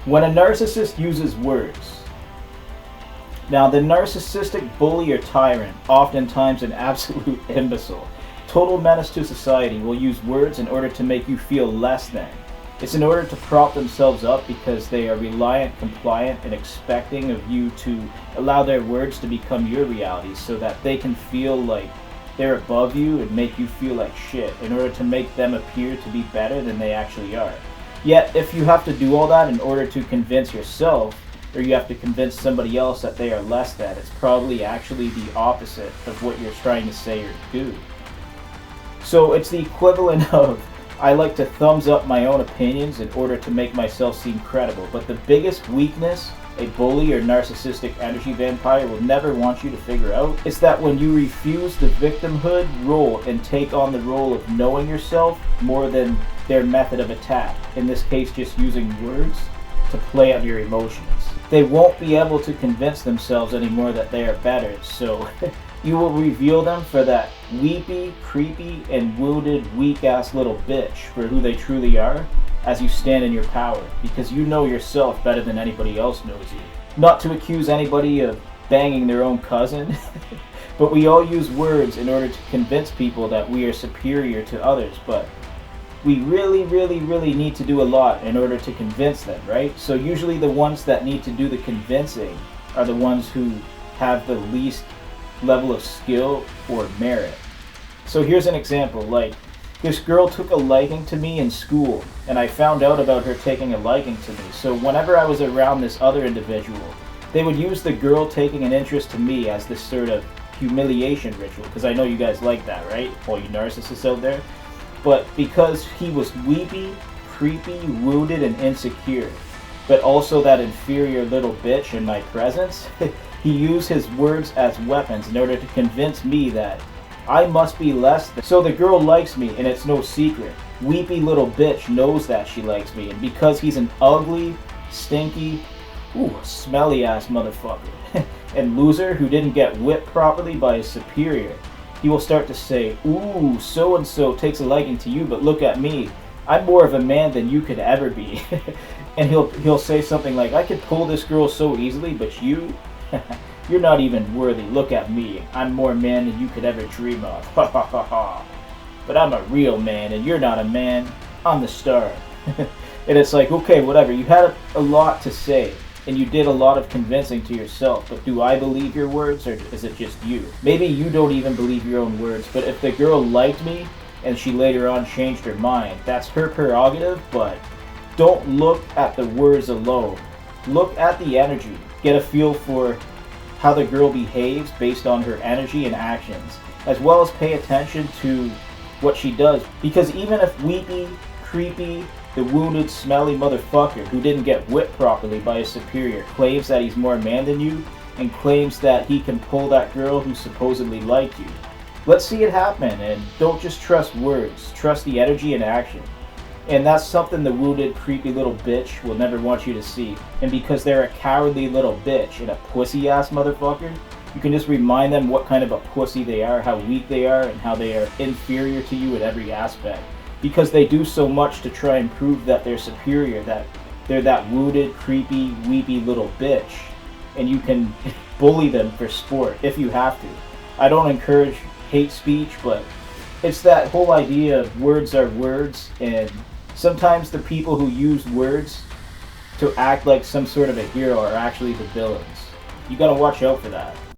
When a narcissist uses words. Now, the narcissistic bully or tyrant, oftentimes an absolute imbecile, total menace to society, will use words in order to make you feel less than. It's in order to prop themselves up because they are reliant, compliant, and expecting of you to allow their words to become your reality so that they can feel like they're above you and make you feel like shit in order to make them appear to be better than they actually are. Yet, if you have to do all that in order to convince yourself, or you have to convince somebody else that they are less than, it's probably actually the opposite of what you're trying to say or do. So it's the equivalent of, I like to thumbs up my own opinions in order to make myself seem credible. But the biggest weakness a bully or narcissistic energy vampire will never want you to figure out is that when you refuse the victimhood role and take on the role of knowing yourself more than their method of attack, in this case just using words to play on your emotions, they won't be able to convince themselves anymore that they are better. So you will reveal them for that weepy, creepy, and wounded, weak-ass little bitch for who they truly are as you stand in your power, because you know yourself better than anybody else knows you. Not to accuse anybody of banging their own cousin, but we all use words in order to convince people that we are superior to others, but we really need to do a lot in order to convince them, right? So usually the ones that need to do the convincing are the ones who have the least level of skill or merit. So here's an example, like, this girl took a liking to me in school, and I found out about her taking a liking to me. So whenever I was around this other individual, they would use the girl taking an interest to me as this sort of humiliation ritual, because I know you guys like that, right? All you narcissists out there. But because he was weepy, creepy, wounded, and insecure, but also that inferior little bitch in my presence, he used his words as weapons in order to convince me that I must be less than. So the girl likes me, and it's no secret. Weepy little bitch knows that she likes me, and because he's an ugly, stinky, smelly ass motherfucker and loser who didn't get whipped properly by his superior, he will start to say, ooh, so-and-so takes a liking to you, but look at me. I'm more of a man than you could ever be. And he'll say something like, I could pull this girl so easily, but you, you're not even worthy. Look at me. I'm more man than you could ever dream of. Ha ha ha ha. But I'm a real man, and you're not a man. I'm the star. And it's like, okay, whatever. You had a lot to say, and you did a lot of convincing to yourself, but do I believe your words, or is it just you? Maybe you don't even believe your own words, but if the girl liked me and she later on changed her mind, that's her prerogative, but don't look at the words alone. Look at the energy. Get a feel for how the girl behaves based on her energy and actions, as well as pay attention to what she does, because even if weepy, creepy, the wounded, smelly motherfucker who didn't get whipped properly by his superior claims that he's more man than you and claims that he can pull that girl who supposedly liked you, let's see it happen, and don't just trust words, trust the energy and action. And that's something the wounded, creepy little bitch will never want you to see. And because they're a cowardly little bitch and a pussy-ass motherfucker, you can just remind them what kind of a pussy they are, how weak they are, and how they are inferior to you in every aspect. Because they do so much to try and prove that they're superior, that they're that wounded, creepy, weepy little bitch. And you can bully them for sport if you have to. I don't encourage hate speech, but it's that whole idea of words are words, and sometimes the people who use words to act like some sort of a hero are actually the villains. You gotta watch out for that.